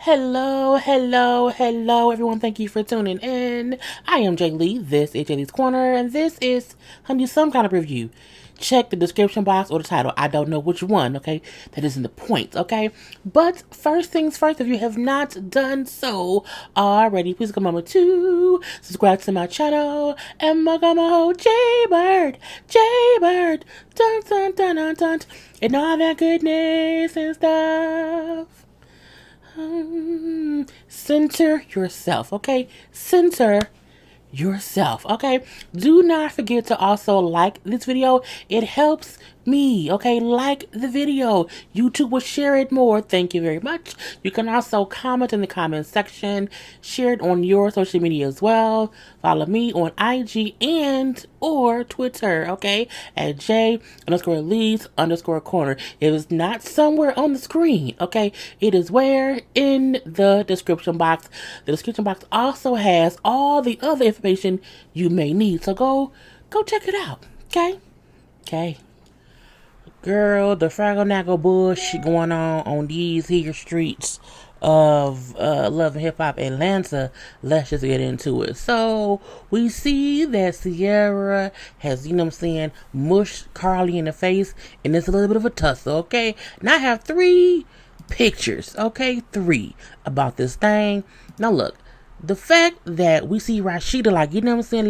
Hello, everyone. Thank you for tuning in. I am Jay Lee. This is JLeesCorner, and this is honey some kind of review. Check the description box or the title. I don't know which one, okay? That isn't the point, okay? But first things first, if you have not done so already, please come over to subscribe to my channel and welcome JayBird, dun dun dun dun dun, and all that goodness and stuff. Center yourself, okay? Center yourself, okay? Do not forget to also like this video. It helps me, okay? Like the video. YouTube will share it more. Thank you very much. You can also comment in the comment section. Share it on your social media as well. Follow me on IG and or Twitter, okay? At J_Lees_Corner. It is not somewhere on the screen, okay? It is where? In the description box. The description box also has all the other information you may need. So go check it out, okay? Okay. Girl, the Fraggle Naggle bullshit going on these here streets of Love and Hip Hop Atlanta. Let's just get into it. So we see that Ciara has, mushed Karlie in the face, and it's a little bit of a tussle, okay? Now I have 3 pictures, okay? 3 about this thing. Now look. The fact that we see Rashida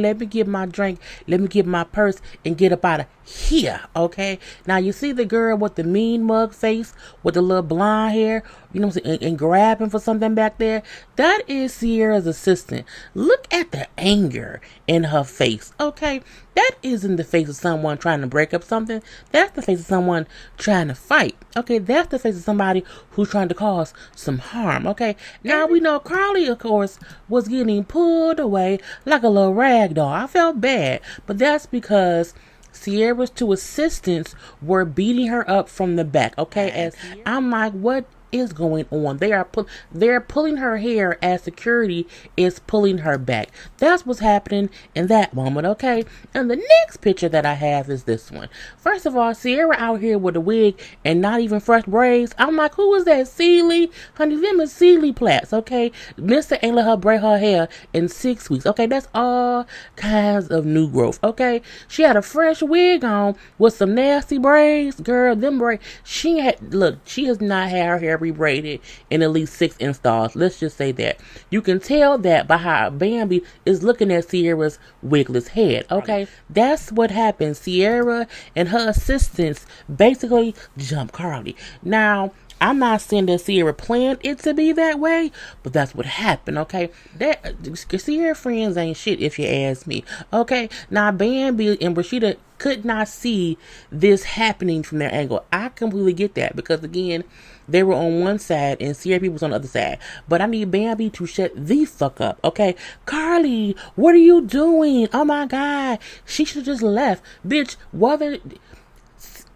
let me get my drink, let me get my purse, and get up out of here, okay? Now, you see the girl with the mean mug face, with the little blonde hair, and grabbing for something back there? That is Ciara's assistant. Look at the anger in her face, okay? That isn't the face of someone trying to break up something. That's the face of someone trying to fight, okay? That's the face of somebody who's trying to cause some harm, okay? Now, we know Karlie, of course, was getting pulled away like a little rag doll. I felt bad, but that's because Ciara's 2 assistants were beating her up from the back, okay? As I'm like, what is going on? They're pulling her hair as security is pulling her back. That's what's happening in that moment, okay? And the next picture that I have is this one. First of all, Ciara out here with a wig and not even fresh braids. I'm like, who is that? Celie? Honey, them is Celie Platts, okay? Mr. ain't let her braid her hair in 6 weeks, okay? That's all kinds of new growth, okay? She had a fresh wig on with some nasty braids. Girl, them braids, she has not had her hair braided in at least 6 installs. Let's just say that. You can tell that by how Bambi is looking at Ciara's wigless head, okay? That's what happened. Ciara and her assistants basically jump Karlie. Now, I'm not saying that Ciara planned it to be that way, but that's what happened, okay? Ciara friends ain't shit if you ask me, okay? Now, Bambi and Rashida could not see this happening from their angle. I completely get that because, again, they were on one side and Ciara people was on the other side. But I need Bambi to shut the fuck up, okay? Karlie, what are you doing? Oh my God. She should have just left. Bitch,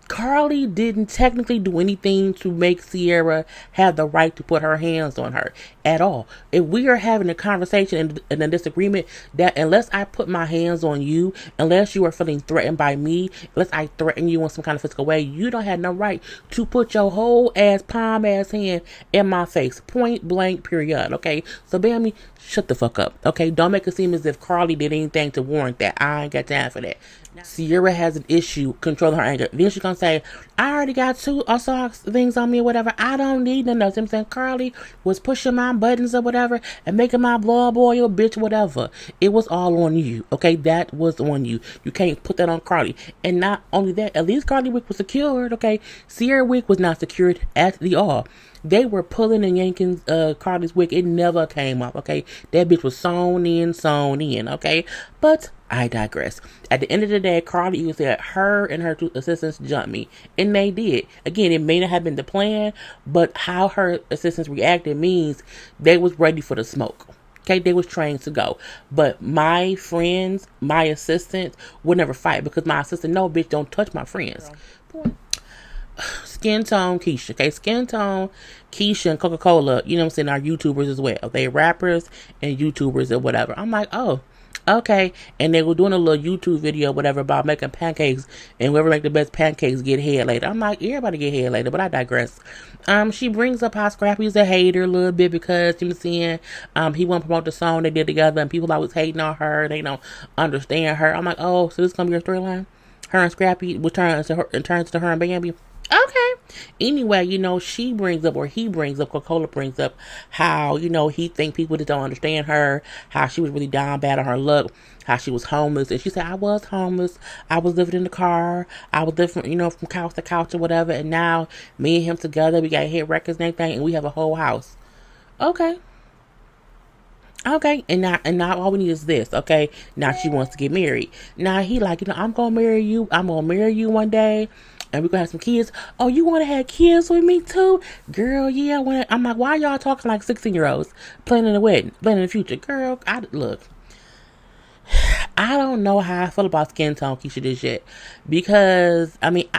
Karlie didn't technically do anything to make Ciara have the right to put her hands on her at all. If we are having a conversation and a disagreement, that unless I put my hands on you, unless you are feeling threatened by me, unless I threaten you in some kind of physical way, you don't have no right to put your whole palm ass hand in my face. Point blank, period. Okay? So, Bambi, shut the fuck up. Okay? Don't make it seem as if Karlie did anything to warrant that. I ain't got time for that. Ciara has an issue controlling her anger. Then she's gonna say, I already got 2 assault things on me or whatever. I don't need none of them. I'm saying Karlie was pushing my buttons or whatever and making my blood boil, bitch, whatever. It was all on you, okay? That was on you. You can't put that on Karlie. And not only that, at least Karlie wig was secured, okay? Ciara wig was not secured at the all. They were pulling and yanking Karlie's wig. It never came up, okay? That bitch was sewn in, okay? But I digress. At the end of the day, Karlie even said her and her 2 assistants jumped me. And they did. Again, it may not have been the plan, but how her assistants reacted means they was ready for the smoke. Okay, they was trained to go. But my friends, my assistants would never fight because my assistant, no, bitch, don't touch my friends. Skin tone Keesha, okay? Skin tone Keesha and Coca-Cola, are YouTubers as well. They rappers and YouTubers or whatever. I'm like, oh, Okay, and they were doing a little YouTube video, whatever, about making pancakes, and whoever make the best pancakes get head later. I'm like, everybody get head later, but I digress. She brings up how Scrappy's a hater a little bit because you know saying, he won't promote the song they did together, and people always hating on her. They don't understand her. I'm like, oh, so this is gonna be your storyline? Her and Scrappy returns to her and Bambi. Okay. Anyway, she brings up, or he brings up, Coca-Cola brings up how, he think people just don't understand her, how she was really down bad on her luck, how she was homeless. And she said, I was homeless. I was living in the car. I was living, from couch to couch or whatever. And now me and him together, we got hit records and everything, and we have a whole house. Okay. Okay, and now all we need is this. Okay, now she wants to get married. Now he like, I'm gonna marry you. I'm gonna marry you one day, and we're gonna have some kids. Oh, you want to have kids with me too, girl? Yeah. I'm like, why y'all talking like 16-year-olds planning a wedding, planning the future, girl? Look. I don't know how I feel about skin tone Keesha just yet, because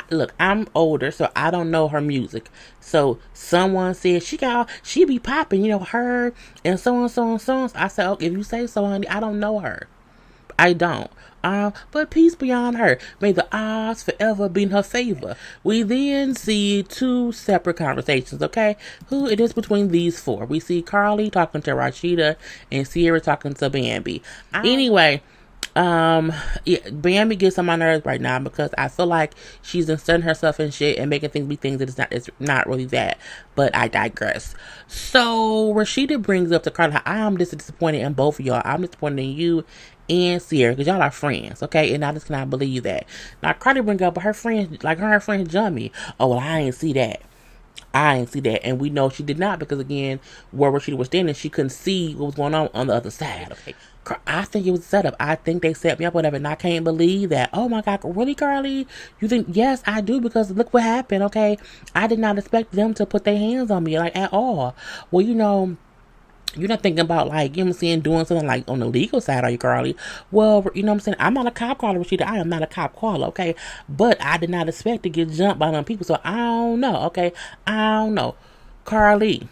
look, I'm older, so I don't know her music. So someone said she be popping, her and so on, so on, so on. I said, okay, if you say so, honey, I don't know her. I don't. But peace beyond her. May the odds forever be in her favor. We then see two separate conversations, okay? Who it is between these four. We see Karlie talking to Rashida and Ciara talking to Bambi. Anyway, Bambi gets on my nerves right now because I feel like she's inserting herself in shit and making things be things that it's not really that. But I digress. So Rashida brings up to Karlie, I am disappointed in both of y'all. I'm disappointed in you and Ciara, because y'all are friends, okay? And I just cannot believe that. Now, Karlie bring up, but her friend, like her friend jump me. Oh, well, I ain't see that. And we know she did not, because again, where Rashida was standing, she couldn't see what was going on the other side, okay? I think it was set up. I think they set me up, whatever, and I can't believe that. Oh my God, really, Karlie? You think? Yes, I do, because look what happened, okay? I did not expect them to put their hands on me, like, at all. Well, you're not thinking about, like, doing something like on the legal side, are you, Karlie? Well, I'm not a cop caller, Rashida. I am not a cop caller, okay? But I did not expect to get jumped by them people, so I don't know, okay? I don't know. Karlie,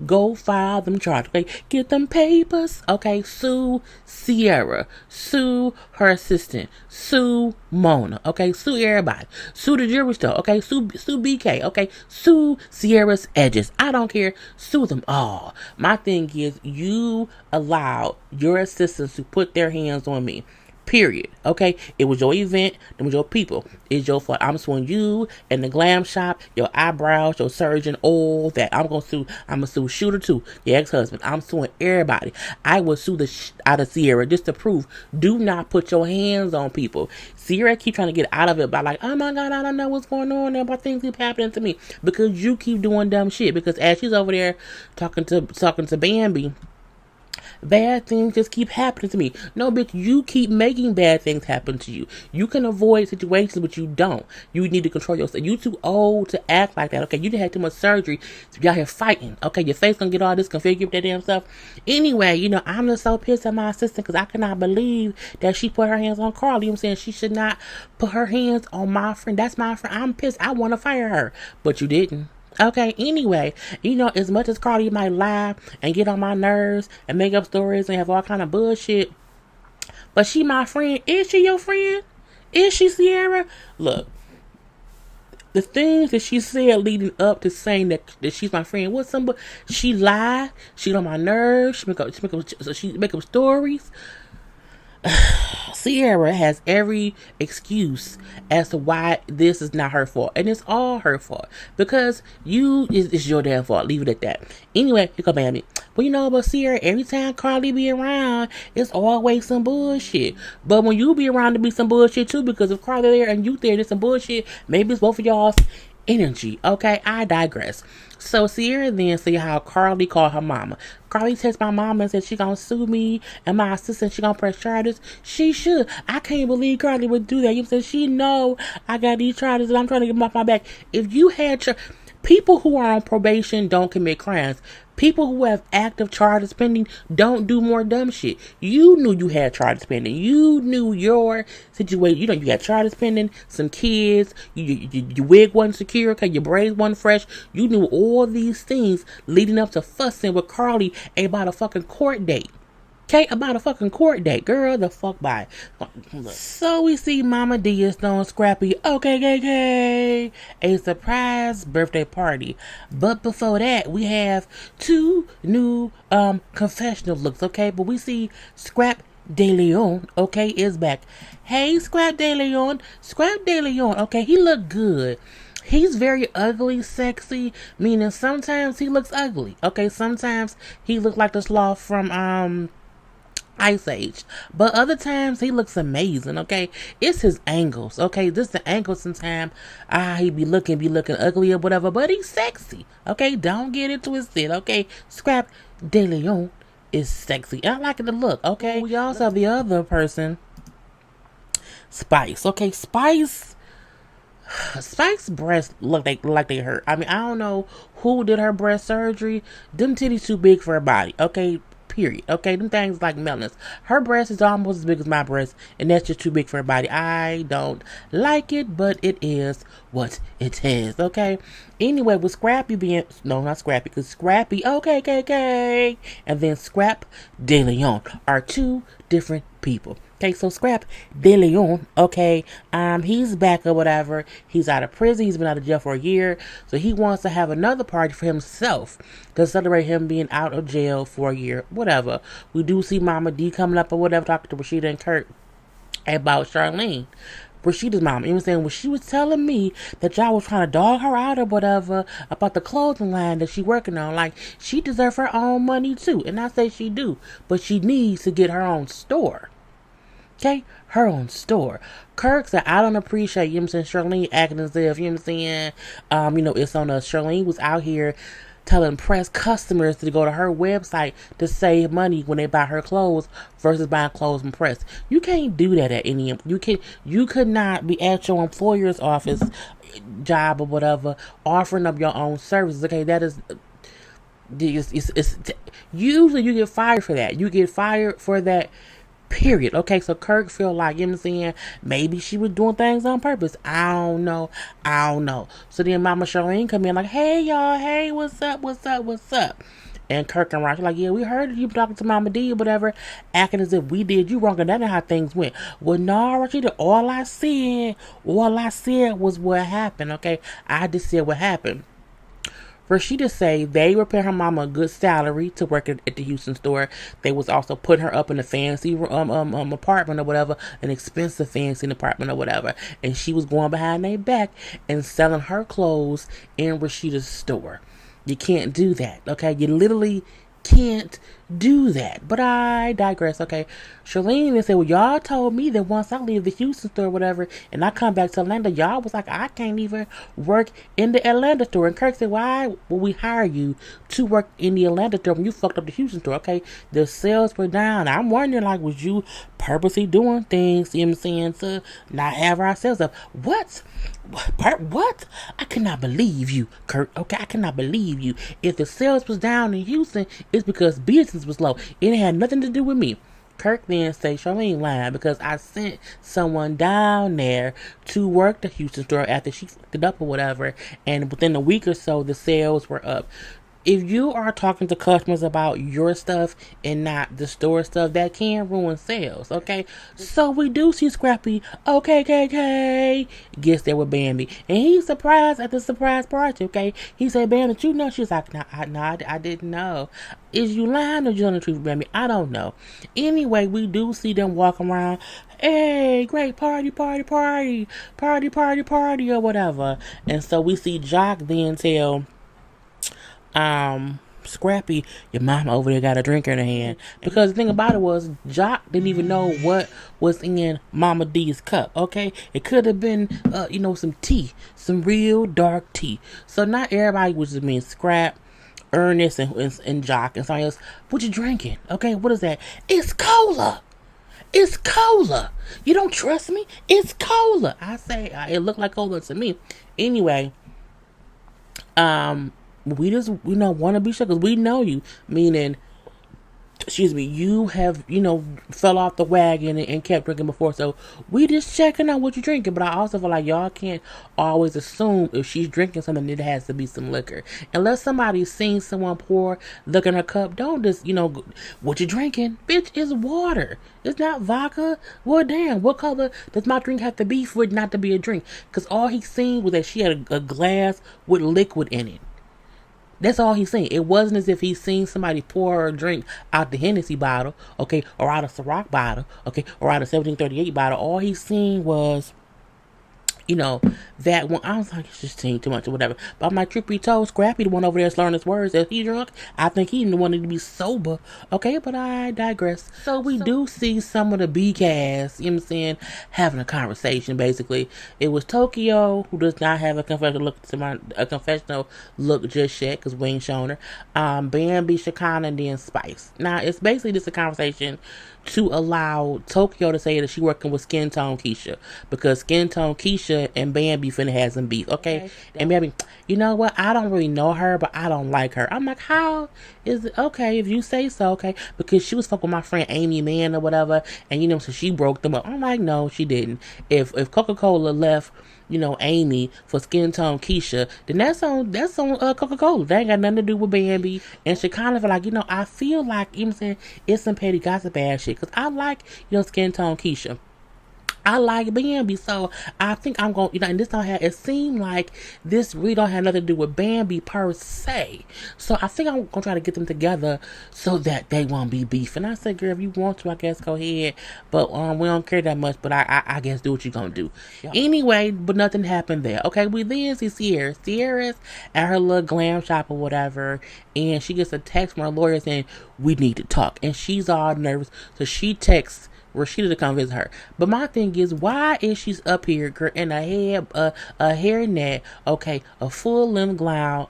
go file them charges, okay? Get them papers, okay? Sue Ciara. Sue her assistant. Sue Mona, okay? Sue everybody. Sue the jewelry store, okay? Sue BK, okay? Sue Ciara's edges. I don't care. Sue them all. My thing is, you allowed your assistants to put their hands on me. Period. Okay? It was your event. It was your people. It's your fault. I'm suing you and the glam shop, your eyebrows, your surgeon, all that. I'm gonna sue Shooter too, your ex-husband. I'm suing everybody. I will sue the out of Ciara just to prove, do not put your hands on people. Ciara keep trying to get out of it by like, oh my God, I don't know what's going on there, but things keep happening to me. Because you keep doing dumb shit. Because as she's over there talking to Bambi, bad things just keep happening to me. No, bitch, you keep making bad things happen to you. You can avoid situations, but you don't. You need to control yourself. You too old to act like that, okay? You done had too much surgery. So y'all here fighting, okay? Your face gonna get all disconfigured with that damn stuff. Anyway, I'm just so pissed at my assistant because I cannot believe that she put her hands on Karlie. I'm saying she should not put her hands on my friend. That's my friend. I'm pissed. I want to fire her, but you didn't. Okay, anyway, as much as Karlie might lie and get on my nerves and make up stories and have all kind of bullshit, but she my friend. Is she your friend? Is she, Ciara? Look, the things that she said leading up to saying that she's my friend, she lied, she get on my nerves, she make up stories. Ciara has every excuse as to why this is not her fault, and it's all her fault because it's your damn fault. Leave it at that. Anyway, here come Bambi. Well, but Ciara, every time Karlie be around, it's always some bullshit. But when you be around, to be some bullshit too, because if Karlie there and you there, there's some bullshit. Maybe it's both of y'all's energy. Okay, I digress. So Ciara then see how Karlie called her mama. Karlie texted my mama and said she gonna sue me and my assistant, she gonna press charges. She should. I can't believe Karlie would do that. You said she know I got these charges and I'm trying to get them off my back. If you had people who are on probation don't commit crimes. People who have active charges pending don't do more dumb shit. You knew you had charges pending. You knew your situation. You had charges pending, some kids, your wig wasn't secure, okay, your braids wasn't fresh. You knew all these things leading up to fussing with Karlie about a fucking court date. Okay, about a fucking court date. Girl, the fuck bye. So we see Mama D is throwing Scrappy, okay, a surprise birthday party. But before that, we have two new confessional looks, okay? But we see Scrap De Leon, okay, is back. Hey, Scrap De Leon. Scrap De Leon, okay, he looked good. He's very ugly, sexy, meaning sometimes he looks ugly. Okay, sometimes he looks like the sloth from Ice Age. But other times he looks amazing, okay? It's his angles, okay? This the angles sometimes he be looking ugly or whatever, but he's sexy. Okay, don't get into his shit, okay? Scrap De Leon is sexy. I like the look, okay? We also have the other person, Spice. Okay, Spice's breasts look like they hurt. I mean, I don't know who did her breast surgery. Them titties too big for her body. Okay, period. Okay, them things like melons. Her breast is almost as big as my breast, and that's just too big for her body. I don't like it, but it is what it is. Okay. Anyway, with Scrappy being not Scrappy, because Scrappy, okay, and then Scrap De Leon are two different people. Okay, so Scrap De Leon, okay, he's back or whatever. He's out of prison. He's been out of jail for a year. So he wants to have another party for himself to celebrate him being out of jail for a year, whatever. We do see Mama D coming up or whatever, talking to Rashida and Kurt about Charlene. Rashida's mom, you know what I'm saying? When she was telling me that y'all was trying to dog her out or whatever about the clothing line that she working on, like, she deserves her own money too. And I say she do, but she needs to get her own store. Okay? Her own store. Kirk said, I don't appreciate, you know what I'm saying, Charlene acting as if, you know what I'm saying, it's on us. Charlene was out here telling press customers to go to her website to save money when they buy her clothes versus buying clothes from press. You can't do that at any. You could not be at your employer's office job or whatever offering up your own services. Okay, that is. It's usually you get fired for that. You get fired for that. Period. Okay, so Kirk feel like, you know what I'm saying, maybe she was doing things on purpose. I don't know. So then Mama Charlene come in like, hey y'all, hey, what's up? And Kirk and Rosh like, yeah, we heard you talking to Mama D or whatever, acting as if we did you wrong, and that's not how things went. Well, no, Rashida, all I said was what happened, okay? I just said what happened. Rashida say they were paying her mama a good salary to work at the Houston store. They was also putting her up in a fancy apartment or whatever, an expensive fancy apartment or whatever. And she was going behind their back and selling her clothes in Rashida's store. You can't do that, okay? You literally can't do that. But I digress, okay? Charlene then said, well, y'all told me that once I leave the Houston store or whatever and I come back to Atlanta, y'all was like, I can't even work in the Atlanta store. And Kirk said, why will we hire you to work in the Atlanta store when you fucked up the Houston store? Okay, the sales were down. I'm wondering, like, was you purposely doing things, you know what I'm saying, to not have our sales up? What? I cannot believe you, Kurt. Okay, I cannot believe you. If the sales was down in Houston, it's because business was low. It had nothing to do with me. Kirk then say Charlene lying because I sent someone down there to work the Houston store after she fucked it up or whatever, and within a week or so the sales were up. If you are talking to customers about your stuff and not the store stuff, that can ruin sales, okay? So we do see Scrappy, okay, gets there with Bambi. And he's surprised at the surprise party, okay? He said, Bambi, did you know? She's like, no, I didn't know. Is you lying or you telling the truth, Bambi? I don't know. Anyway, we do see them walk around. Hey, great party, or whatever. And so we see Jock then tell Scrappy, your mom over there got a drink in her hand. Because the thing about it was, Jock didn't even know what was in Mama D's cup, okay? It could have been, some tea, some real dark tea. So not everybody was just being Scrap, Ernest, and Jock, and somebody else. What you drinking? Okay, what is that? It's cola. It's cola. You don't trust me? It's cola. I say, it looked like cola to me. Anyway, we just, want to be sure because we know you. Meaning, excuse me, you have, fell off the wagon and kept drinking before. So we just checking on what you're drinking. But I also feel like y'all can't always assume if she's drinking something, it has to be some liquor. Unless somebody's seen someone pour liquor in a cup, don't just, what you drinking? Bitch, it's water. It's not vodka. Well, damn, what color does my drink have to be for it not to be a drink? Because all he seen was that she had a glass with liquid in it. That's all he's saying. It wasn't as if he's seen somebody pour a drink out the Hennessy bottle, okay, or out of Ciroc bottle, okay, or out of 1738 bottle. All he's seen was, that one. I was like, it's just seeing too much or whatever. But I'm like, Trippy Toe, Scrappy, the one over there that's learning his words. If he drunk, I think he wanted to be sober. Okay, but I digress. So we do see some of the B-cast, having a conversation, basically. It was Tokyo, who does not have a confessional look just yet, because we ain't shown her. Bambi, Shekinah, and then Spice. Now, it's basically just a conversation to allow Tokyo to say that she working with Skin Tone Keesha, because Skin Tone Keesha and Bambi finna have some beef, okay? And Bambi, you know what? I don't really know her, but I don't like her. I'm like, how is it? Okay, if you say so, okay? Because she was fucking with my friend Amy Mann or whatever, and so she broke them up. I'm like, no, she didn't. If Coca-Cola left, Amy for Skin Tone Keesha, then that's on Coca-Cola. That ain't got nothing to do with Bambi. And she kind of like, I feel like, it's some petty gossip ass shit. Because I like, Skin Tone Keesha. I like Bambi, so I think I'm going, and this don't have, it seemed like this really don't have nothing to do with Bambi per se. So I think I'm going to try to get them together so that they won't be beef. And I said, girl, if you want to, I guess go ahead. But we don't care that much, but I guess do what you're going to do. Yeah. Anyway, but nothing happened there. Okay, we then see Ciara. Ciara's at her little glam shop or whatever, and she gets a text from her lawyer saying, we need to talk. And she's all nervous, so she texts Rashida to come visit her. But my thing is, why is she's up here, girl, in a hairnet, okay, a full-length gown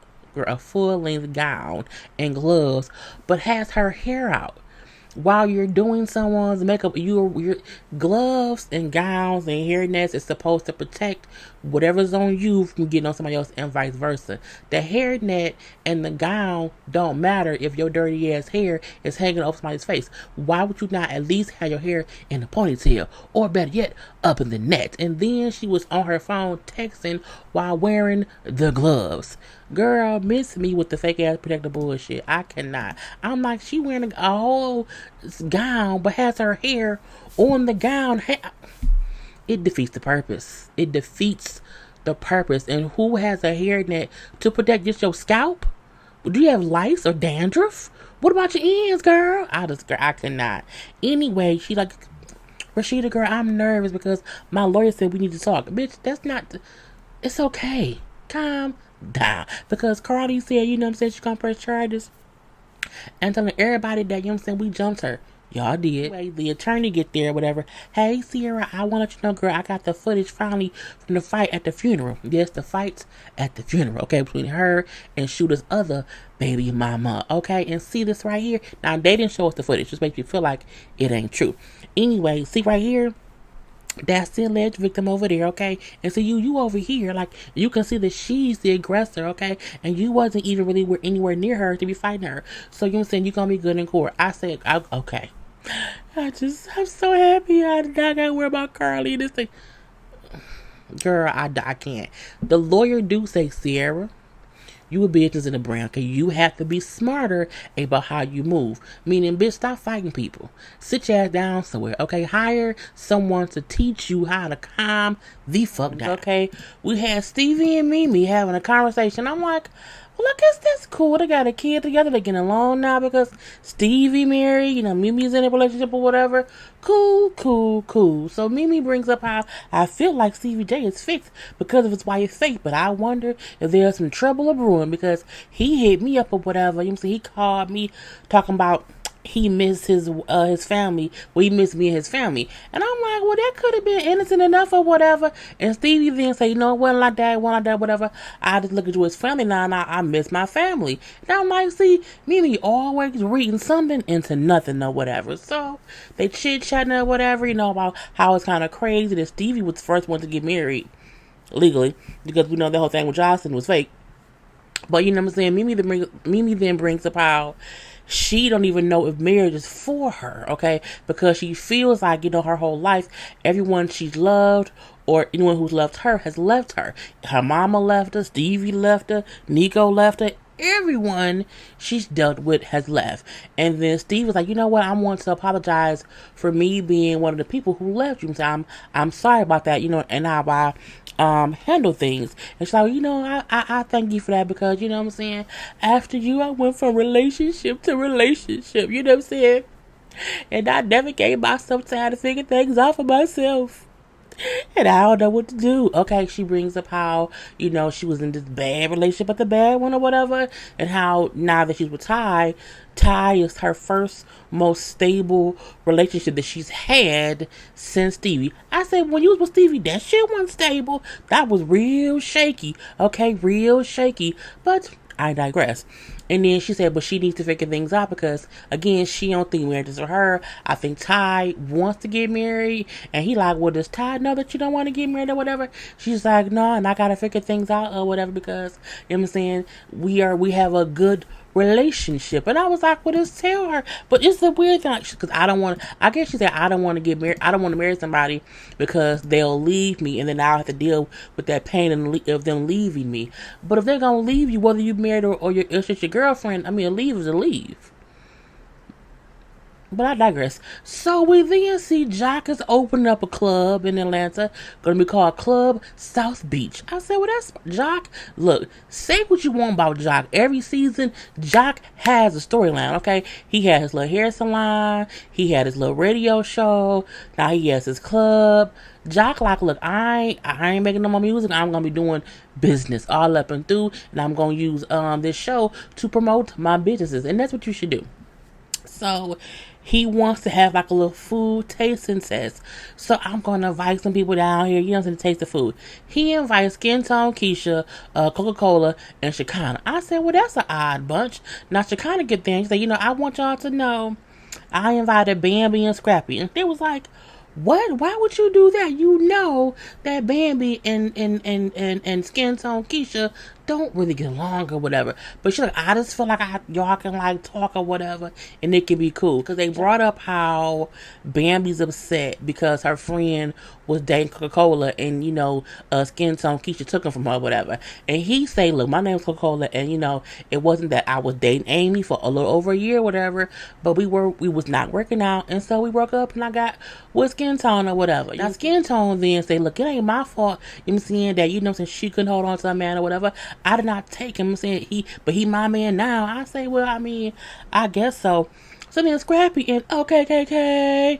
and gloves, but has her hair out? While you're doing someone's makeup, your gloves and gowns and hairnets is supposed to protect whatever's on you from getting on somebody else, and vice versa. The hairnet and the gown don't matter if your dirty ass hair is hanging over somebody's face. Why would you not at least have your hair in a ponytail, or better yet, up in the net? And then she was on her phone texting while wearing the gloves. Girl, miss me with the fake ass protective bullshit. I cannot. I'm like, she wearing a whole gown but has her hair on the gown. It defeats the purpose. It defeats the purpose. And who has a hairnet to protect just your scalp? Do you have lice or dandruff? What about your ends, girl? I cannot. Anyway, she like, Rashida, girl, I'm nervous because my lawyer said we need to talk. Bitch, that's not. It's okay. Calm down. Because Karlie said, she's gonna press charges. And telling everybody that, we jumped her. Y'all did. Anyway, the attorney get there, whatever. Hey, Ciara, I want to let you know, girl, I got the footage finally from the fight at the funeral. Yes, the fights at the funeral, okay, between her and Shooter's other baby mama, okay? And see this right here? Now, they didn't show us the footage. Just makes you feel like it ain't true. Anyway, see right here? That's the alleged victim over there, okay? And so you over here, like, you can see that she's the aggressor, okay? And you wasn't even really anywhere near her to be fighting her. So you're saying you're gonna be good in court. I said, okay. I'm so happy I gotta worry about Karlie. This thing. Girl, I can't. The lawyer do say, Ciara, you a business in the brand, okay? You have to be smarter about how you move. Meaning, bitch, stop fighting people. Sit your ass down somewhere, okay? Hire someone to teach you how to calm the fuck down, okay? We had Stevie and Mimi having a conversation. I'm like, well, I guess that's cool. They got a kid together. They're getting along now because Stevie married, Mimi's in a relationship or whatever. Cool. So Mimi brings up how I feel like Stevie J is fixed because of his wife's fate. But I wonder if there's some trouble a brewing because he hit me up or whatever. He called me talking about he missed his family. Well, he missed me and his family. And I'm like, well, that could have been innocent enough or whatever. And Stevie then say, it wasn't like that, whatever. I just look at you as family now, and I miss my family. And I'm like, see, Mimi always reading something into nothing or whatever. So they chit-chatting or whatever, about how it's kind of crazy that Stevie was the first one to get married legally because we know the whole thing with Jocelyn was fake. But you know what I'm saying? Mimi then brings up how she don't even know if marriage is for her, okay? Because she feels like, her whole life, everyone she's loved or anyone who's loved her has left her. Her mama left her, Stevie left her, Nico left her. Everyone she's dealt with has left. And then Steve was like, you know what? I want to apologize for me being one of the people who left you. So I'm sorry about that, and how I handle things. And she's like, I thank you for that, because you know what I'm saying? After you, I went from relationship to relationship, you know what I'm saying? And I never gave myself time to figure things out for myself. And I don't know what to do. Okay, she brings up how, she was in this bad relationship, but the bad one or whatever, and how now that she's with Ty is her first most stable relationship that she's had since Stevie. I said, when you was with Stevie, that shit wasn't stable. That was real shaky. Okay, real shaky. But I digress. And then she said, but she needs to figure things out because, again, she don't think marriage is for her. I think Ty wants to get married. And he like, well, does Ty know that you don't want to get married or whatever? She's like, no, and I got to figure things out or whatever because, you know what I'm saying, we have a good relationship. And I was like, well, just tell her. But it's a weird thing because I guess she said, I don't want to get married. I don't want to marry somebody because they'll leave me and then I'll have to deal with that pain of them leaving me. But if they're going to leave you, whether you married or it's just your girlfriend, a leave is a leave. But I digress. So we then see Jock is opening up a club in Atlanta, going to be called Club South Beach. I said, well, that's Jock. Look, say what you want about Jock. Every season, Jock has a storyline, okay? He had his little hair salon. He had his little radio show. Now he has his club. Jock like, look, I ain't making no more music. I'm going to be doing business all up and through. And I'm going to use this show to promote my businesses. And that's what you should do. So he wants to have like a little food tasting test. So I'm going to invite some people down here, to taste the food. He invites Skin Tone, Keesha, Coca-Cola, and Shekinah. I said, well, that's an odd bunch. Now Shekinah get there and she said, I want y'all to know I invited Bambi and Scrappy. And they was like, what? Why would you do that? You know that Bambi and Skin Tone Keesha don't really get along or whatever. But she's like, I just feel like y'all can like talk or whatever and it can be cool. Because they brought up how Bambi's upset because her friend was dating Coca-Cola and, Skin Tone Keesha took him from her or whatever. And he say, look, my name's Coca-Cola and, it wasn't that I was dating Amy for a little over a year or whatever, but we was not working out and so we broke up and I got with Skin Tone or whatever. Now Skin Tone then say, look, it ain't my fault, saying that, since she couldn't hold on to a man or whatever, I did not take him. Saying he my man now. I say, well, I guess so. So then Scrappy and okay,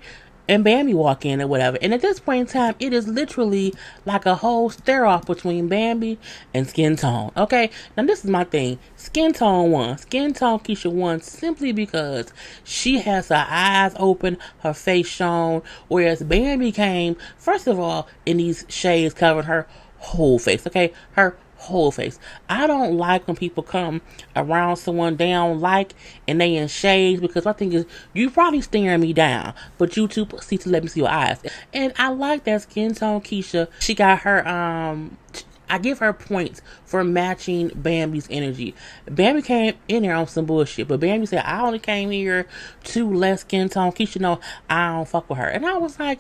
and Bambi walk in or whatever. And at this point in time, it is literally like a whole stare off between Bambi and Skin Tone. Okay, now this is my thing. Skin Tone won. Skin Tone Keesha won simply because she has her eyes open, her face shown, whereas Bambi came first of all in these shades covering her whole face. Okay, her whole face. I don't like when people come around someone they don't like and they in shades, because my thing is, you probably staring me down, but you too see to let me see your eyes. And I like that Skin Tone Keesha, she got her I give her points for matching Bambi's energy. Bambi came in there on some bullshit, but Bambi said, I only came here to let Skin Tone Keesha know I don't fuck with her. And I was like,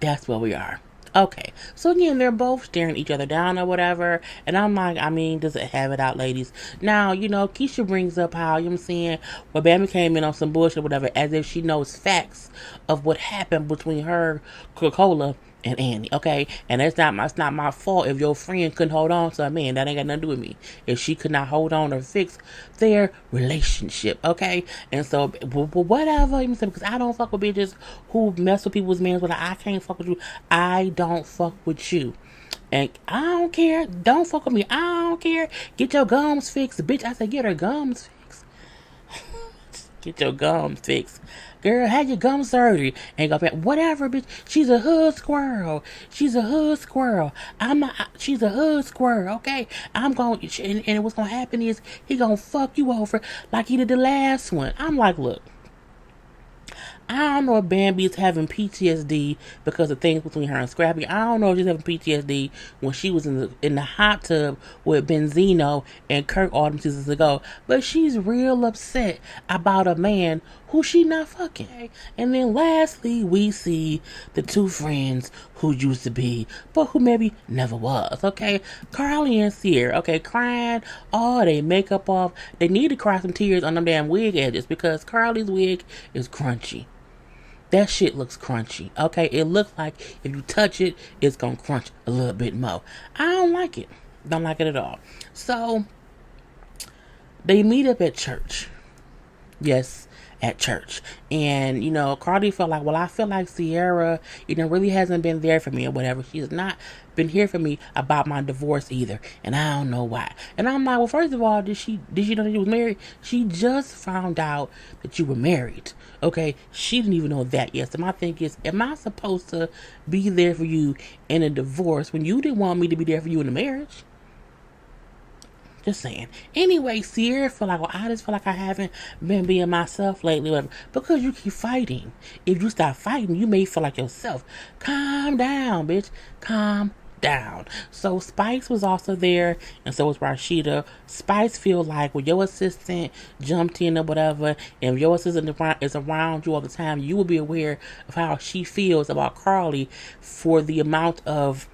that's where we are. Okay, so again, they're both staring each other down or whatever, and I'm like, does it have it out, ladies? Now, Keesha brings up how, well, Bambi came in on some bullshit or whatever, as if she knows facts of what happened between her, Coca-Cola, and Annie, okay? And it's not my fault if your friend couldn't hold on to a man. That ain't got nothing to do with me. If she could not hold on or fix their relationship, okay? And so, whatever, because I don't fuck with bitches who mess with people's men. I can't fuck with you. I don't fuck with you. And I don't care. Don't fuck with me. I don't care. Get your gums fixed, bitch. I said, get her gums fixed. Get your gums fixed. Girl, have your gum surgery. Ain't gonna pay. Whatever, bitch. She's a hood squirrel. She's a hood squirrel. She's a hood squirrel, okay? And what's gonna happen is he gonna fuck you over like he did the last one. I'm like, look, I don't know if Bambi's having PTSD because of things between her and Scrappy. I don't know if she's having PTSD when she was in the hot tub with Benzino and Kirk all them seasons ago. But she's real upset about a man who she not fucking. Okay? And then lastly, we see the two friends who used to be, but who maybe never was. Okay, Karlie and Ciara. Okay, crying all they makeup off. They need to cry some tears on them damn wig edges because Karlie's wig is crunchy. That shit looks crunchy. Okay, it looks like if you touch it, it's gonna crunch a little bit more. I don't like it. Don't like it at all. So they meet up at church. Yes, at church. And, Karlie felt like, well, I feel like Ciara, really hasn't been there for me or whatever. She's not been here for me about my divorce either. And I don't know why. And I'm like, well, first of all, did she know that you was married? She just found out that you were married. Okay? She didn't even know that yet. So my thing is, am I supposed to be there for you in a divorce when you didn't want me to be there for you in a marriage? Just saying. Anyway, Ciara feel like, well, I just feel like I haven't been being myself lately. Whatever. Because you keep fighting. If you stop fighting, you may feel like yourself. Calm down, bitch. Calm down. So Spice was also there, and so was Rashida. Spice feel like when your assistant jumped in or whatever, and if your assistant is around you all the time, you will be aware of how she feels about Karlie for the amount of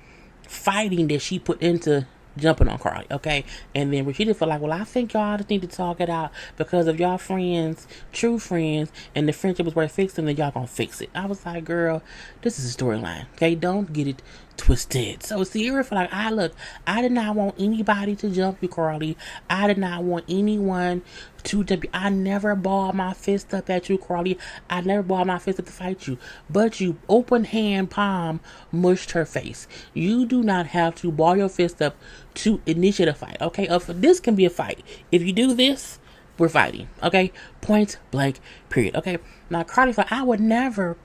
fighting that she put into jumping on Karlie, okay? And then Rashida felt like, well, I think y'all just need to talk it out because if y'all friends, true friends, and the friendship is worth fixing, then y'all gonna fix it. I was like, girl, this is a storyline, okay? Don't get it twisted. So Ciara felt like, I did not want anybody to jump you, Karlie. I did not want anyone to jump you. I never balled my fist up at you, Karlie. I never balled my fist up to fight you. But you open hand palm mushed her face. You do not have to ball your fist up to initiate a fight, okay? This can be a fight. If you do this, we're fighting, okay? Point blank, period, okay? Now, Karlie thought, I would never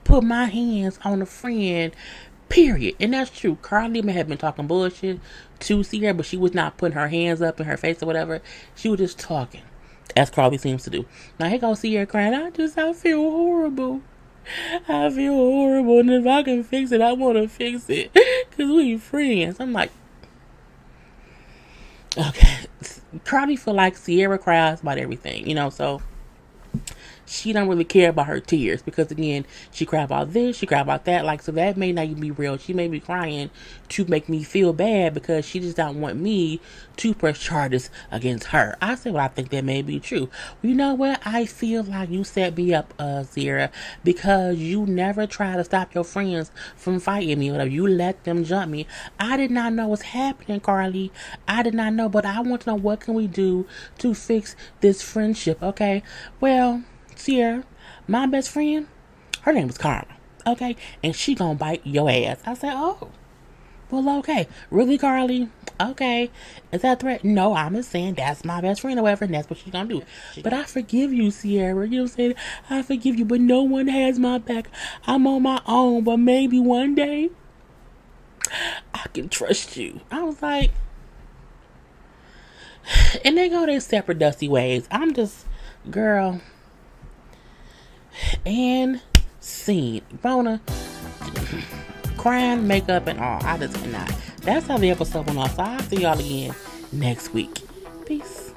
put my hands on a friend, period. And that's true. Karlie may have been talking bullshit to Ciara, but she was not putting her hands up in her face or whatever. She was just talking, as Karlie seems to do. Now here goes Ciara crying, I feel horrible. I feel horrible, and if I can fix it, I want to fix it, because we friends. I'm like, okay. Karlie feel like Ciara cries about everything, so she don't really care about her tears because, again, she cried about this, she cried about that. Like, so that may not even be real. She may be crying to make me feel bad because she just don't want me to press charges against her. I say, well, I think that may be true. You know what? I feel like you set me up, Ciara, because you never try to stop your friends from fighting me. Whatever, you let them jump me. I did not know what's happening, Karlie. I did not know, but I want to know what can we do to fix this friendship, okay? Well, Ciara, my best friend, her name was Karla, okay? And she gonna bite your ass. I said, oh, well, okay. Really, Karlie? Okay. Is that a threat? No, I'm just saying that's my best friend or whatever, and that's what she's gonna do. But I forgive you, Ciara. You know what I'm saying? I forgive you, but no one has my back. I'm on my own, but maybe one day I can trust you. I was like, and they go their separate dusty ways. I'm just, girl, and scene. Bona, crying, makeup, and all. I just cannot. That's how the episode went off. So I'll see y'all again next week. Peace.